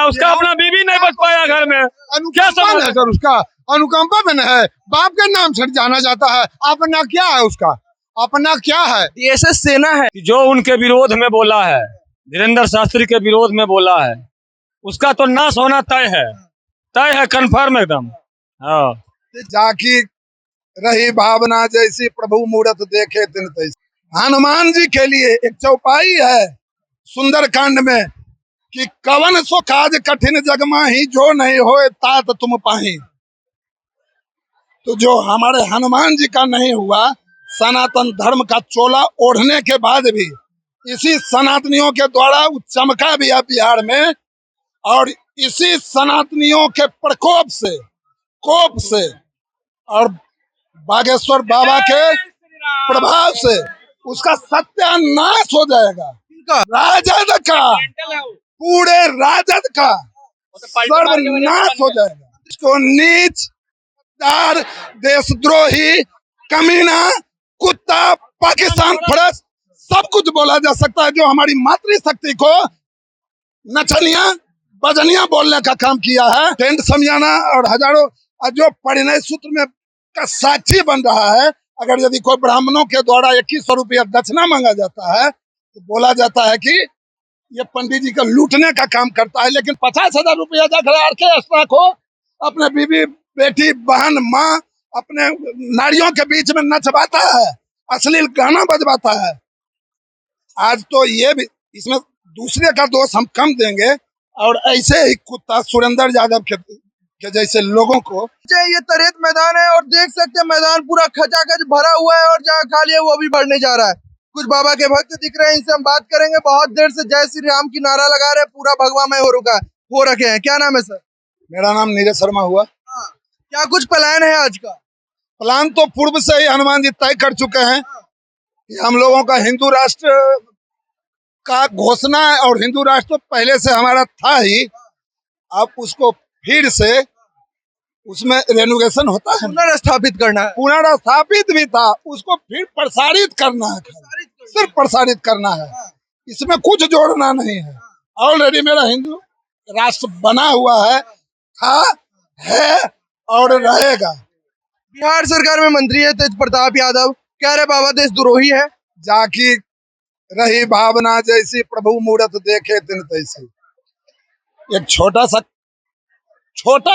पाया, उसका अपना बीवी नहीं बच पाया घर में, क्या अनुकंपा है सर, उसका अनुकंपा में न है, बाप के नाम से जाना जाता है। अपना क्या है उसका, अपना क्या है? डीएसएस सेना है जो उनके विरोध में बोला है, धीरेन्द्र शास्त्री के विरोध में बोला है, उसका तो नाश होना तय है, कंफर्म एकदम। हाँ, जाकी रही भावना जैसी, प्रभु मूरत देखे तिन तैसी। हनुमान जी के लिए एक चौपाई है सुंदर कांड में कि कवन सो काज कठिन जग माही, जो नहीं होए तात तुम पाही। तो जो हमारे हनुमान जी का नहीं हुआ, सनातन धर्म का चोला ओढ़ने के बाद भी इसी सनातनियों के द्वारा चमका भी है बिहार में, और इसी सनातनियों के प्रकोप से, कोप से और बागेश्वर बाबा के प्रभाव से उसका सत्यानाश हो जाएगा। राजद का, पूरे राजद का सर्वनाश हो जाएगा। इसको नीच, दार, देशद्रोही, कमीना, कुत्ता, पाकिस्तान फरस सब कुछ बोला जा सकता है। जो हमारी मातृशक्ति को नचनिया बजनिया बोलने का काम किया है, टेंट समियाना और हजारों जो परिणय सूत्र में का साक्षी बन रहा है। अगर यदि कोई ब्राह्मणों के द्वारा 2100 रुपया दक्षिणा मांगा जाता है तो बोला जाता है कि ये पंडित जी का लूटने का काम करता है, लेकिन 50,000 रुपया जाकर ऑर्केस्ट्रा को अपने बीवी, बेटी, बहन, माँ, अपने नारियों के बीच में नचवाता है, अश्लील गाना बजवाता है। आज तो ये भी, इसमें दूसरे का दोष हम कम देंगे, और ऐसे ही कुत्ता सुरेंद्र यादव के जैसे लोगों को। ये तरेत मैदान है और देख सकते हैं मैदान पूरा खचाखच भरा हुआ है, और जहाँ खाली है वो भी बढ़ने जा रहा है। कुछ बाबा के भक्त दिख रहे हैं, इनसे हम बात करेंगे। बहुत देर से जय श्री राम की नारा लगा रहे हैं, पूरा भगवामय हो रखे हैं। क्या नाम है सर? मेरा नाम नीरज शर्मा हुआ। क्या कुछ प्लान है आज का? प्लान तो पूर्व से ही हनुमान जी तय कर चुके हैं कि हम लोगों का हिंदू राष्ट्र का घोषणा है, और हिंदू राष्ट्र तो पहले से हमारा था ही। अब उसको फिर से उसमें रेनोवेशन होता है, पुनर्स्थापित करना है। पुनर्स्थापित भी था, उसको फिर प्रसारित करना है, सिर्फ प्रसारित करना है, इसमें कुछ जोड़ना नहीं है। ऑलरेडी मेरा हिंदू राष्ट्र बना हुआ है, था, है और रहेगा। बिहार सरकार में मंत्री है तेज प्रताप यादव, कह रहे बाबा देशद्रोही है। जाकी रही भावना जैसी, प्रभु मूरत देखे तिन तैसी। एक छोटा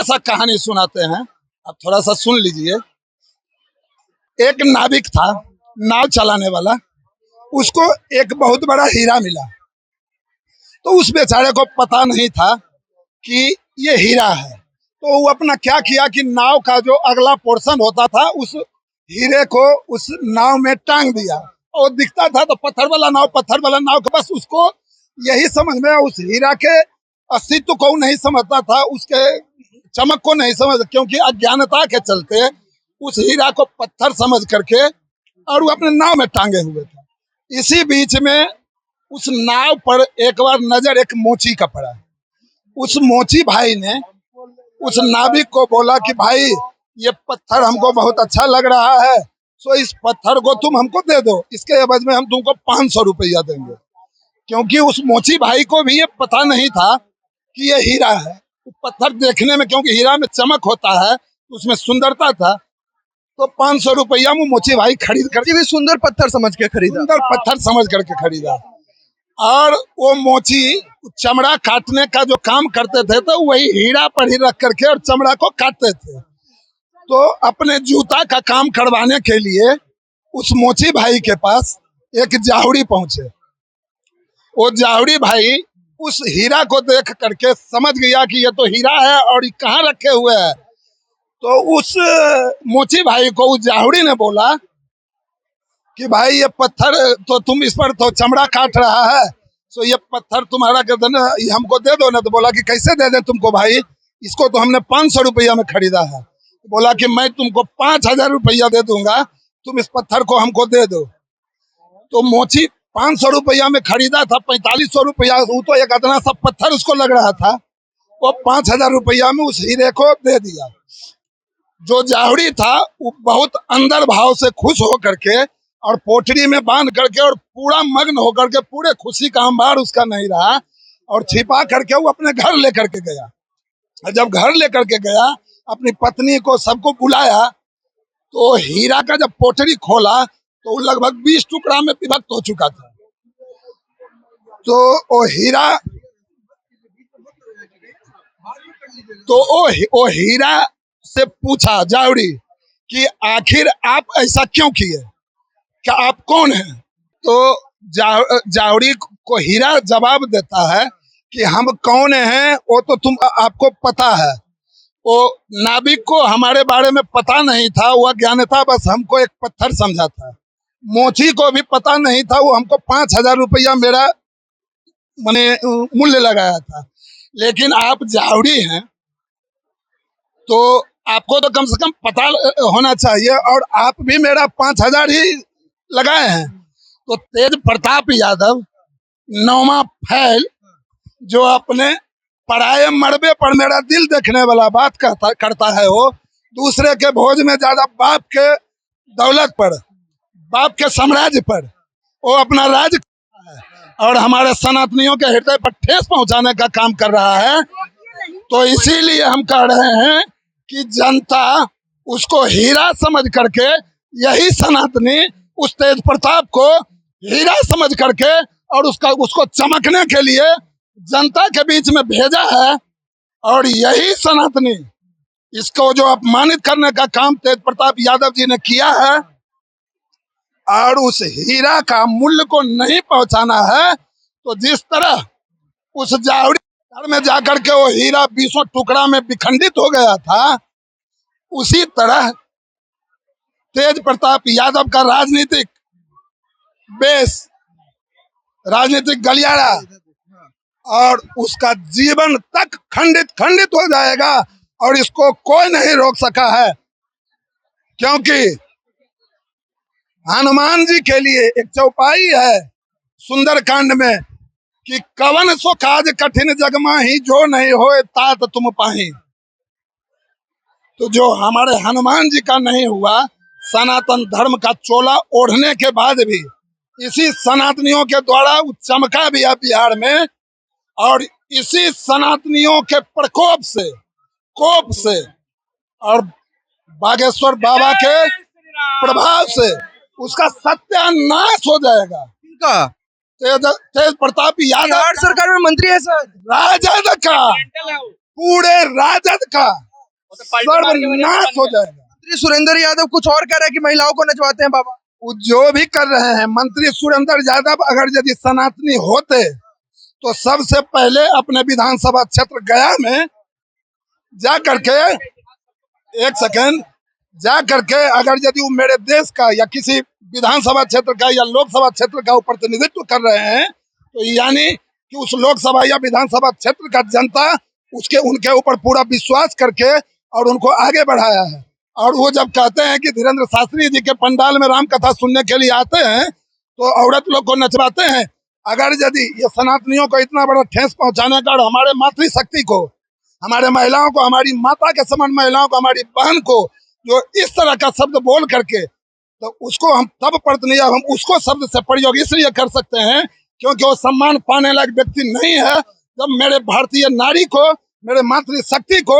सा कहानी सुनाते हैं, आप थोड़ा सा सुन लीजिए। एक नाविक था, नाव चलाने वाला, उसको एक बहुत बड़ा हीरा मिला। तो उस बेचारे को पता नहीं था कि ये हीरा है, तो वो अपना क्या किया कि नाव का जो अगला पोर्शन होता था उस हीरे को उस नाव में टांग दिया। और दिखता था तो पत्थर वाला नाव के बस उसको यही समझ में, उस हीरा के अस्तित्व को नहीं समझता था, उसके चमक को नहीं समझ, क्योंकि अज्ञानता के चलते उस हीरा को पत्थर समझ करके और वो अपने नाव में टांगे हुए थे। इसी बीच में उस नाव पर एक बार नजर एक मोची का पड़ा। उस मोची भाई ने उस नाविक को बोला कि भाई ये पत्थर हमको बहुत अच्छा लग रहा है, सो इस पत्थर को तुम हमको दे दो, इसके एवज में हम तुमको 500 रुपया देंगे। क्योंकि उस मोची भाई को भी ये पता नहीं था कि ये हीरा है। पत्थर देखने में, क्योंकि हीरा में चमक होता है, उसमें सुंदरता था, तो 500 रुपया में मोची भाई खरीद कर भी सुंदर पत्थर समझ के खरीदा, सुंदर पत्थर समझ करके खरीदा। और वो मोची चमड़ा काटने का जो काम करते थे, तो वही हीरा पर ही रख करके और चमड़ा को काटते थे। तो अपने जूता का काम करवाने के लिए उस मोची भाई के पास एक जाहुड़ी पहुंचे। वो जाहुड़ी भाई उस हीरा को देख करके समझ गया कि ये तो हीरा है और ये कहाँ रखे हुए हैं। तो उस मोची भाई को उस जाहुड़ी ने बोला कि भाई ये पत्थर तो तुम इस पर तो चमड़ा काट रहा है, तो ये पत्थर तुम्हारा ये हमको दे दो ना। तो बोला कि कैसे दे दे तुमको भाई, इसको तो हमने 500 रुपया में खरीदा है। बोला कि मैं तुमको 5,000 रुपया दे दूंगा, तुम इस पत्थर को हमको दे दो। तो मोची 500 रुपया में खरीदा था, 4500 रुपया, वो तो एक अदना सा पत्थर उसको लग रहा था, वो 5,000 रुपया में उस हीरे को दे दिया। जो जाहुड़ी था वो बहुत अंदर भाव से खुश हो करके और पोटरी में बांध करके और पूरा मग्न होकर के, पूरे खुशी का अंबार उसका नहीं रहा और छिपा करके वो अपने घर लेकर के गया। और जब घर लेकर के गया, अपनी पत्नी को सबको बुलाया, तो हीरा का जब पोटली खोला तो वो लगभग 20 टुकड़ा में विभक्त हो चुका था। तो वो हीरा से पूछा जावड़ी कि आखिर आप ऐसा क्यों किए, क्या आप कौन हैं? तो जावड़ी को हीरा जवाब देता है कि हम कौन हैं वो तो आपको पता है। वो नाविक को हमारे बारे में पता नहीं था, वह ज्ञानता बस हमको एक पत्थर समझा था। मोची को भी पता नहीं था, वो हमको 5,000 रुपया मेरा मैंने मूल्य लगाया था। लेकिन आप जावड़ी हैं तो आपको तो कम से कम पता होना चाहिए, और आप भी मेरा 5,000 ही लगाए हैं। तो तेज प्रताप यादव, नौमा फैल, जो अपने पराये मरबे पर मेरा दिल देखने वाला बात करता है, वो दूसरे के भोज में ज्यादा बाप के दौलत पर, बाप के साम्राज्य पर वो अपना राज करता है और हमारे सनातनियों के हृदय पर ठेस पहुंचाने का काम कर रहा है। तो इसीलिए हम कह रहे हैं कि जनता उसको हीरा समझ करके, यही सनातनी उस तेज प्रताप को हीरा समझ करके और उसको चमकने के लिए जनता के बीच में भेजा है। और यही सनातनी इसको जो अपमानित करने का काम तेज प्रताप यादव जी ने किया है, और उस हीरा का मूल्य को नहीं पहुंचाना है, तो जिस तरह उस जावड़ी घर में जाकर के वो हीरा 20 टुकड़ा में विखंडित हो गया था, उसी तरह तेज प्रताप यादव का राजनीतिक बेस, राजनीतिक गलियारा और उसका जीवन तक खंडित हो जाएगा। और इसको कोई नहीं रोक सका है, क्योंकि हनुमान जी के लिए एक चौपाई है सुंदरकांड में कि कवन सो काज कठिन जग माही, जो नहीं होए तात तुम पाही। तो जो हमारे हनुमान जी का नहीं हुआ, सनातन धर्म का चोला ओढ़ने के बाद भी इसी सनातनियों के द्वारा चमका भी है बिहार में, और इसी सनातनियों के प्रकोप से, कोप से और बागेश्वर बाबा के प्रभाव से उसका सत्यानाश हो जाएगा। इनका तेज प्रताप यादव बिहार सरकार में मंत्री है सर, राजद का, पूरे राजद का सर्वनाश हो जाएगा। मंत्री सुरेंद्र यादव कुछ और कह रहे हैं कि महिलाओं को नचवाते हैं बाबा। वो जो भी कर रहे हैं, मंत्री सुरेंद्र यादव अगर यदि सनातनी होते तो सबसे पहले अपने विधानसभा क्षेत्र गया में जा करके, एक सेकेंड, जा करके अगर यदि वो मेरे देश का या किसी विधानसभा क्षेत्र का या लोकसभा क्षेत्र का प्रतिनिधित्व कर रहे हैं, तो यानी कि उस लोकसभा या विधानसभा क्षेत्र का जनता उनके ऊपर पूरा विश्वास करके और उनको आगे बढ़ाया है। और वो जब कहते हैं कि धीरेन्द्र शास्त्री जी के पंडाल में राम कथा सुनने के लिए आते हैं तो औरत लोग को नचवाते हैं। अगर यदि ये सनातनियों को इतना बड़ा ठेस पहुंचाने का और हमारे मातृशक्ति को, हमारे महिलाओं को, हमारी माता के समान महिलाओं को, हमारी बहन को जो इस तरह का शब्द बोल करके, तो उसको हम तब प्रतिनिधि, हम उसको शब्द से प्रयोग इसलिए कर सकते हैं क्योंकि वो सम्मान पाने लायक व्यक्ति नहीं है। जब मेरे भारतीय नारी को, मेरे मातृशक्ति को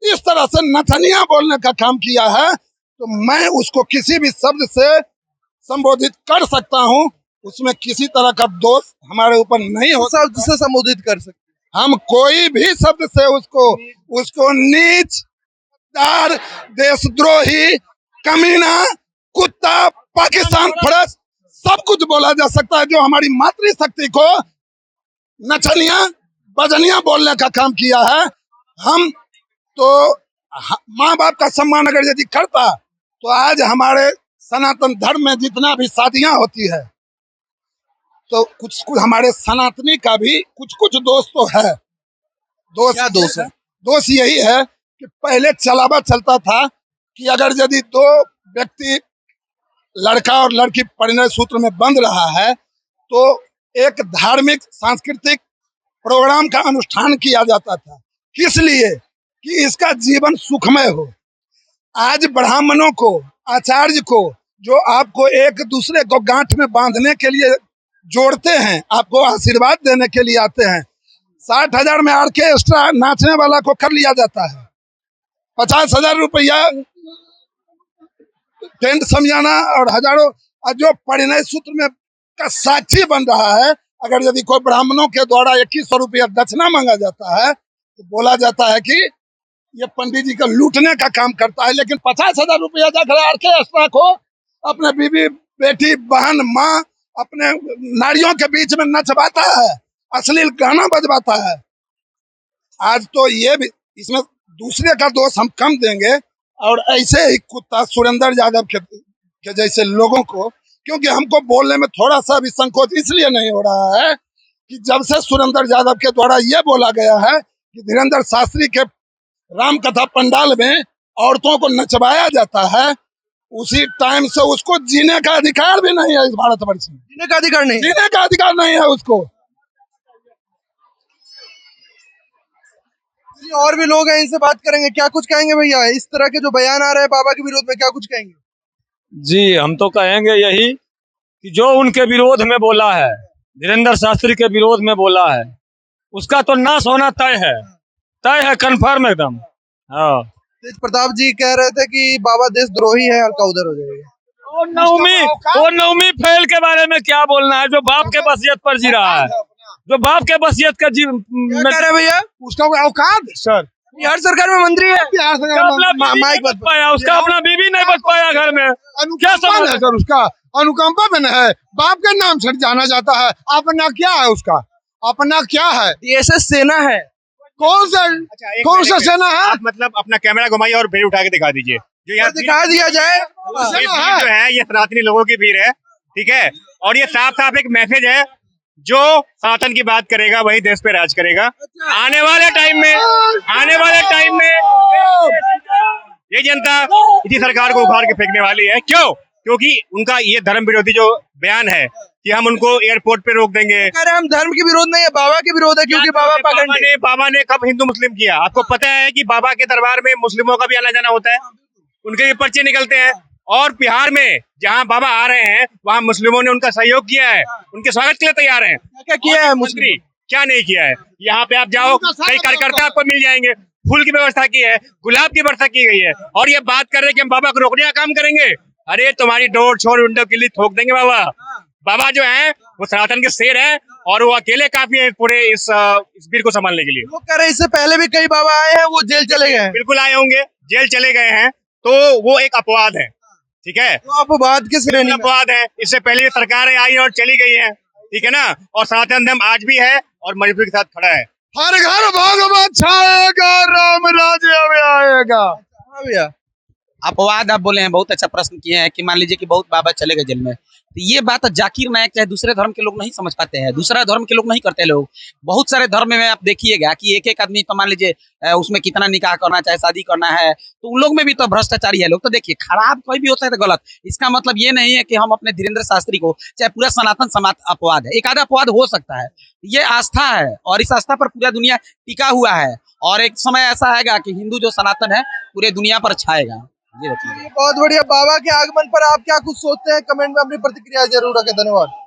इस तरह से नथनिया बोलने का काम किया है, तो मैं उसको किसी भी शब्द से संबोधित कर सकता हूं, उसमें किसी तरह का दोष हमारे ऊपर नहीं हो। शब्द से संबोधित कर सकते, हम कोई भी शब्द से उसको नीच, दार, देशद्रोही, कमीना, कुत्ता, पाकिस्तान फरस सब कुछ बोला जा सकता है। जो हमारी मातृशक्ति को नचनिया, बजनिया बोलने का काम किया है, हम तो माँ बाप का सम्मान अगर यदि करता तो आज हमारे सनातन धर्म में जितना भी शादियां होती है, तो कुछ हमारे सनातनी का भी कुछ दोष तो है। क्या दोष है? दोष यही है कि पहले चलावा चलता था कि अगर यदि दो व्यक्ति, लड़का और लड़की परिणय सूत्र में बंध रहा है, तो एक धार्मिक सांस्कृतिक प्रोग्राम का अनुष्ठान किया जाता था। किस लिए? कि इसका जीवन सुखमय हो। आज ब्राह्मणों को, आचार्य को, जो आपको एक दूसरे को गांठ में बांधने के लिए जोड़ते हैं, आपको आशीर्वाद देने के लिए आते हैं, 60,000 में ऑर्केस्ट्रा नाचने वाला को कर लिया जाता है। 50,000 रुपया टेंट समझाना और हजारों जो परिणय सूत्र में का साक्षी बन रहा है। अगर यदि कोई ब्राह्मणों के द्वारा 2100 रुपया दक्षिणा मांगा जाता है तो बोला जाता है कि ये पंडित जी का लूटने का काम करता है। लेकिन 50,000 रुपया जाकर ऑर्केस्ट्रा को अपने बीवी बेटी बहन माँ अपने नारियों के बीच में नचवाता है, अश्लील गाना बजवाता है। आज तो ये भी इसमें दूसरे का दोष हम कम देंगे और ऐसे ही कुत्ता सुरेंद्र यादव के जैसे लोगों को, क्योंकि हमको बोलने में थोड़ा सा भी संकोच इसलिए नहीं हो रहा है कि जब से सुरेंद्र यादव के द्वारा ये बोला गया है कि धीरेन्द्र शास्त्री के राम कथा पंडाल में औरतों को नचवाया जाता है, उसी टाइम से उसको जीने का अधिकार भी नहीं है। इस भारतवर्ष में जीने का अधिकार नहीं, जीने का अधिकार नहीं है उसको। और भी लोग हैं, इनसे बात करेंगे। क्या कुछ कहेंगे भैया, इस तरह के जो बयान आ रहे हैं बाबा के विरोध में, क्या कुछ कहेंगे? जी हम तो कहेंगे यही कि जो उनके विरोध में बोला है, धीरेन्द्र शास्त्री के विरोध में बोला है, उसका तो नाश होना तय है कंफर्म एकदम। हाँ, तेज प्रताप जी कह रहे थे कि बाबा देशद्रोही है, हल्का उधर हो जाएगा। वो नवमी फेल के बारे में क्या बोलना है, जो बाप के वसीयत पर जी रहा है, जो बाप के वसीयत का जी क्या कह रहे हैं भैया? उसका कोई औकात सर, बिहार सरकार में मंत्री है, माइक बच पाया, उसका अपना बीवी नहीं बच पाया घर में, क्या समझ है सर? उसका अनुकंपा में है, बाप के नाम से जाना जाता है। अपना क्या है उसका, अपना क्या है? DSS सेना है। कौन सा सेना है? आप मतलब अपना कैमरा घुमाइए और भीड़ उठा के दिखा दीजिए, जो यहाँ दिखा दिया जाए। ये भीड़ जो है ये सनातनी लोगों की भीड़ है, ठीक है। और ये साफ साफ एक मैसेज है, जो सनातन की बात करेगा वही देश पे राज करेगा। आने वाले टाइम में ये जनता इसी सरकार को उखाड़ के फेंकने वाली है। क्यों? क्योंकि उनका ये धर्म विरोधी जो बयान है कि हम उनको एयरपोर्ट पे रोक देंगे। कह रहे हम धर्म के विरोध नहीं है, बाबा के विरोध है, क्योंकि बाबा ने कब हिंदू मुस्लिम किया? आपको पता है कि बाबा के दरबार में मुस्लिमों का भी आना जाना होता है, उनके भी पर्चे निकलते हैं। और बिहार में जहां बाबा आ रहे हैं वहां मुस्लिमों ने उनका सहयोग किया है, उनके स्वागत के लिए तैयार हैं। क्या किया है मंत्री क्या नहीं किया है? यहाँ पे आप जाओ, कई कार्यकर्ता आपको मिल जाएंगे, फूल की व्यवस्था की है, गुलाब की व्यवस्था की गई है। और ये बात कर रहे हैं कि हम बाबा को रोकने का काम करेंगे। अरे तुम्हारी डोर छोड़ विंडो किल्ली ठोक देंगे बाबा। बाबा जो है वो सनातन के शेर है और वो अकेले काफी है पूरे इस भीड़ को संभालने के लिए। लोग कह रहे हैं इससे पहले भी कई बाबा आए हैं, वो जेल चले गए हैं। बिल्कुल आए होंगे, जेल चले गए हैं, तो वो एक अपवाद है, ठीक है। तो अपवाद किस श्रेणी में? अपवाद है, इससे पहले सरकारें आई और चली गई है, ठीक है ना। और सनातन धर्म आज भी है और मजबूती के साथ खड़ा है। हर घर भगवत छाएगा, राम राज्य में आएगा। हाँ भैया, अपवाद आप बोले हैं, बहुत अच्छा प्रश्न किए हैं कि मान लीजिए कि बहुत बाबा चले गए जेल में, तो ये बात जाकिर नायक चाहे दूसरे धर्म के लोग नहीं समझ पाते हैं, दूसरा धर्म के लोग नहीं करते लोग। बहुत सारे धर्म में आप देखिएगा कि एक एक आदमी, तो मान लीजिए उसमें कितना निकाह करना चाहे शादी करना है, तो उन लोग में भी तो भ्रष्टाचारी है लोग। तो देखिए, खराब कोई भी होता है तो गलत, इसका मतलब ये नहीं है कि हम अपने धीरेन्द्र शास्त्री को, चाहे पूरा सनातन समाज अपवाद है, एक आधा अपवाद हो सकता है, ये आस्था है और इस आस्था पर पूरा दुनिया टिका हुआ है। और एक समय ऐसा आएगा कि हिंदू जो सनातन है पूरे दुनिया पर छाएगा। ये बहुत बढ़िया। बाबा के आगमन पर आप क्या कुछ सोचते हैं? कमेंट में अपनी प्रतिक्रिया जरूर रखें। धन्यवाद।